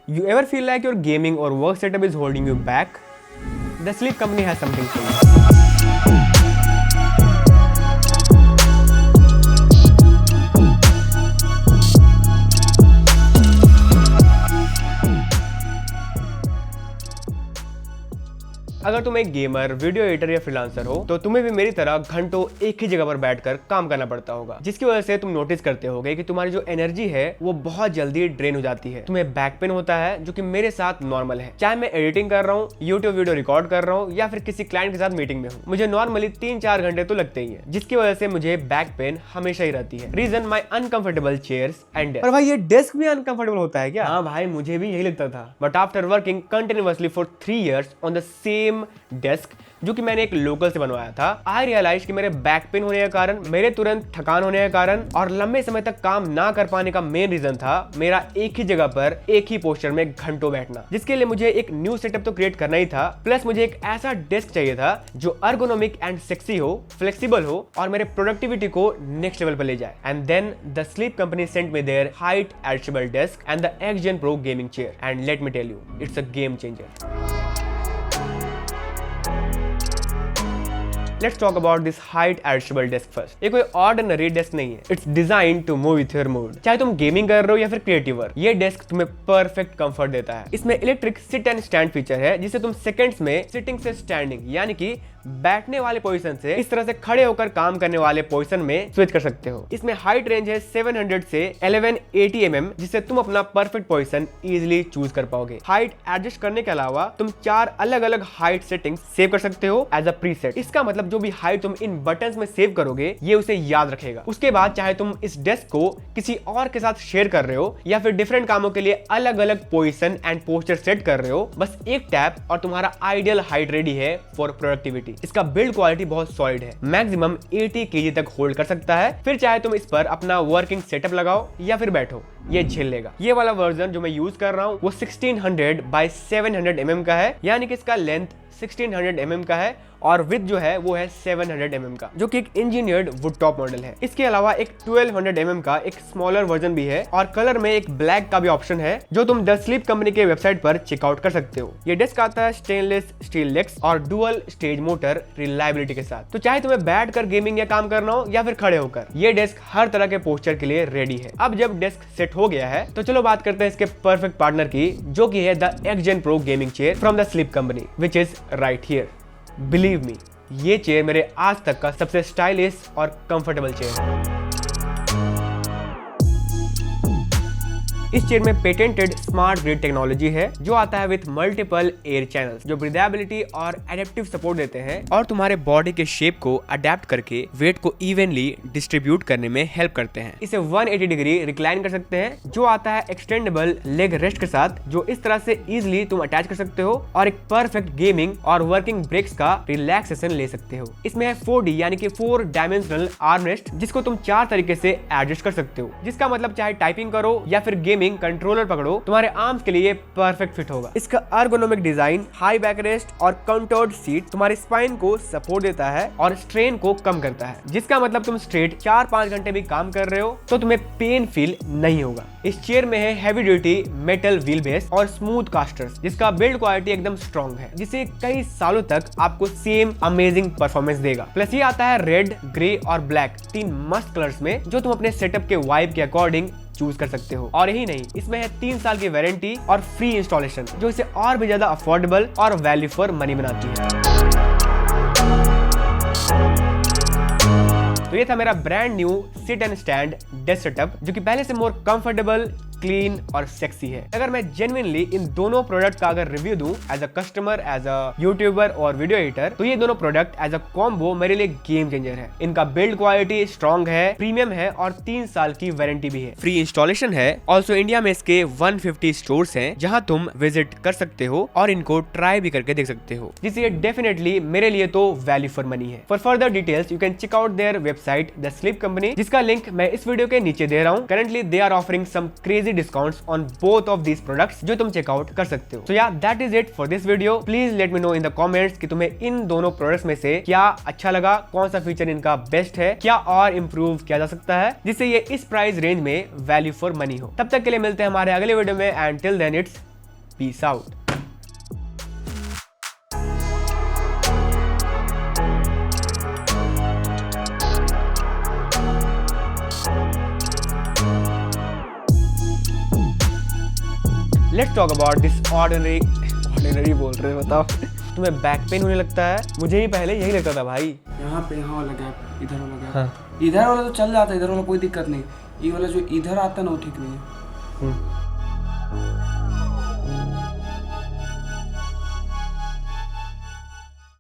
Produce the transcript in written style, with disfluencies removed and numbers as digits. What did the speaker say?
You ever feel like your gaming or work setup is holding you back? The Sleep Company has something for you. अगर तुम एक gamer, video editor या freelancer हो तो तुम्हें भी मेरी तरह घंटों एक ही जगह पर बैठकर काम करना पड़ता होगा, जिसकी वजह से तुम नोटिस करते होगे कि तुम्हारी जो एनर्जी है वो बहुत जल्दी ड्रेन हो जाती है। तुम्हें बैक पेन होता है, जो कि मेरे साथ नॉर्मल है। चाहे मैं एडिटिंग कर रहा हूँ, यूट्यूब वीडियो रिकॉर्ड कर रहा हूँ या फिर किसी क्लाइंट के साथ मीटिंग में हूँ, मुझे नॉर्मली 3-4 घंटे तो लगते ही है, जिसकी वजह से मुझे बैक पेन हमेशा ही रहती है। Reason my uncomfortable chairs and. और भाई ये डेस्क भी अनकंफर्टेबल होता है क्या? हाँ भाई, मुझे भी यही लगता था, but after working continuously for 3 years on the same desk, जो कि मैंने एक लोकल से बनवाया था, आई रियलाइज कि मेरे बैक पेन होने के कारण, मेरे तुरंत थकान होने के कारण और लंबे समय तक काम ना कर पाने का मेन रीजन था मेरा एक ही जगह पर एक ही पोस्चर में घंटों बैठना, जिसके लिए मुझे एक न्यू सेटअप तो क्रिएट करना ही था, प्लस मुझे एक ऐसा डेस्क चाहिए था जो अर्गोनोमिक एंड सेक्सी हो, फ्लेक्सिबल हो और मेरे प्रोडक्टिविटी को नेक्स्ट लेवल पर ले जाए। And then the Sleep Company sent me their height adjustable desk and the XGen Pro gaming chair, and let me tell you, it's a game changer. Let's talk about this height adjustable desk first. ये कोई ordinary desk नहीं है, it's design to move with your mood. चाहे तुम gaming कर रहे हो या फिर क्रिएटिव वर्क, ये डेस्क तुम्हें परफेक्ट कंफर्ट देता है। इसमें electric sit and stand feature है, जिसे तुम सेकंड्स में सिटिंग से स्टैंडिंग यानी कि बैठने वाले पोजीशन से इस तरह से खड़े होकर काम करने वाले पोजीशन में स्विच कर सकते हो। इसमें हाइट रेंज है 700 से 1180 mm, जिससे तुम अपना परफेक्ट पोजीशन इजीली चूज कर पाओगे। हाइट एडजस्ट करने के अलावा तुम 4 अलग अलग हाइट सेटिंग्स सेव कर सकते हो एज अ प्रीसेट। इसका मतलब जो भी हाइट तुम इन बटन्स में सेव करोगे, ये उसे याद रखेगा। उसके बाद चाहे तुम इस डेस्क को किसी और के साथ शेयर कर रहे हो या फिर डिफरेंट कामों के लिए अलग अलग पोजीशन एंड पोस्चर सेट कर रहे हो, बस एक टैप और तुम्हारा आइडियल हाइट रेडी है फॉर प्रोडक्टिविटी। इसका बिल्ड क्वालिटी बहुत सॉलिड है, मैक्सिमम 80 kg तक होल्ड कर सकता है। फिर चाहे तुम इस पर अपना वर्किंग सेटअप लगाओ या फिर बैठो, ये झेल लेगा। ये वाला वर्जन जो मैं यूज कर रहा हूँ वो 1600 by 700 mm का है, यानी कि इसका लेंथ 1600 mm का है और विड्थ जो है वो है 700 mm का, जो कि एक इंजीनियर्ड वुड टॉप मॉडल है। इसके अलावा एक 1200 mm का एक स्मॉलर वर्जन भी है और कलर में एक ब्लैक का भी ऑप्शन है, जो तुम द स्लीप कंपनी के वेबसाइट पर चेकआउट कर सकते हो। ये डेस्क आता है स्टेनलेस स्टील लेग्स और डुअल स्टेज मोटर रिलायबिलिटी के साथ। तो चाहे तुम्हें बैठ कर गेमिंग या काम करना हो या फिर खड़े होकर, ये डेस्क हर तरह के पोस्चर के लिए रेडी है। अब जब डेस्क सेट हो गया है तो चलो बात करते हैं इसके परफेक्ट पार्टनर की, जो कि है the XGen Pro gaming chair from the Sleep company, which is right here. Believe me, ये चेयर मेरे आज तक का सबसे स्टाइलिश और कंफर्टेबल चेयर है। इस चेयर में पेटेंटेड स्मार्ट ग्रिड टेक्नोलॉजी है, जो आता है विथ मल्टीपल एयर चैनल्स, जो ब्रीदेबिलिटी और एडेप्टिव सपोर्ट देते हैं और तुम्हारे बॉडी के शेप को अडेप्ट करके वेट को इवनली डिस्ट्रीब्यूट करने में हेल्प करते हैं। इसे 180 डिग्री रिक्लाइन कर सकते हैं, जो आता है एक्सटेंडेबल लेग रेस्ट के साथ, जो इस तरह से इजिली तुम अटैच कर सकते हो और एक परफेक्ट गेमिंग और वर्किंग ब्रेक्स का रिलैक्सेशन ले सकते हो। इसमें है 4D यानी कि 4 डायमेंशनल आर्म रेस्ट, जिसको तुम 4 तरीके से एडजस्ट कर सकते हो, जिसका मतलब चाहे टाइपिंग करो या फिर गेमिंग कंट्रोलर पकड़ो, तुम्हारे आर्म्स के लिए परफेक्ट फिट होगा। इसका ergonomic design, high back rest और कंटोर्ड सीट तुम्हारे स्पाइन को सपोर्ट देता है और स्ट्रेन को कम करता है, जिसका मतलब तुम स्ट्रेट 4-5 घंटे भी काम कर रहे हो तो तुम्हें पेन फील नहीं होगा। इस चेयर में है heavy duty metal wheel base और स्मूथ कास्टर्स, जिसका बिल्ड क्वालिटी एकदम स्ट्रॉन्ग है, जिसे कई सालों तक आपको सेम अमेजिंग परफॉर्मेंस देगा। प्लस ये आता है रेड, ग्रे और ब्लैक 3 मस्त कलर्स में, जो तुम अपने सेटअप के वाइब के अकॉर्डिंग चूज कर सकते हो। और यही नहीं, इसमें है 3 साल की वारंटी और फ्री इंस्टॉलेशन, जो इसे और भी ज्यादा अफोर्डेबल और वैल्यू फॉर मनी बनाती है। तो ये था मेरा brand new seat and stand desk setup, जो कि पहले से मोर कंफर्टेबल, क्लीन और सेक्सी है। अगर मैं जेन्युइनली इन दोनों प्रोडक्ट का अगर रिव्यू दूं as a customer, as a YouTuber और वीडियो एडिटर, तो ये दोनों प्रोडक्ट एज अ कॉम्बो मेरे लिए गेम चेंजर है। इनका बिल्ड क्वालिटी स्ट्रॉन्ग है, प्रीमियम है और 3 साल की वारंटी भी है। फ्री इंस्टॉलेशन है। ऑल्सो इंडिया में इसके 150 स्टोर्स हैं, जहां तुम विजिट कर सकते हो और इनको ट्राई भी करके देख सकते हो, जिससे डेफिनेटली मेरे लिए तो वैल्यू फॉर मनी है। For further details you can check out their website the Sleep Company, जिसका लिंक मैं इस वीडियो के नीचे दे रहा हूँ। Currently they are offering some crazy discounts on both of these products, जो तुम चेकआउट कर सकते हो। So yeah, that is it for this video. Please let me know in the comments कि तुम्हें इन दोनों प्रोडक्ट्स में से क्या अच्छा लगा, कौन सा फीचर इनका बेस्ट है, क्या और इंप्रूव किया जा सकता है, जिससे ये इस प्राइस रेंज में वैल्यू फॉर मनी हो। तब तक के लिए मिलते हैं हमारे अगले वीडियो में, and till then it's peace out. Let's talk about this ordinary बोल रहे हैं, बताओ। तुम्हें बैक पेन होने लगता है? मुझे ही पहले यही लगता था भाई। यहाँ वाला गैप, इधर वाला गैप। हाँ। इधर वाला तो चल जाता है, इधर वाला कोई दिक्कत नहीं। ये वाला जो इधर आता है ना वो ठीक नहीं है।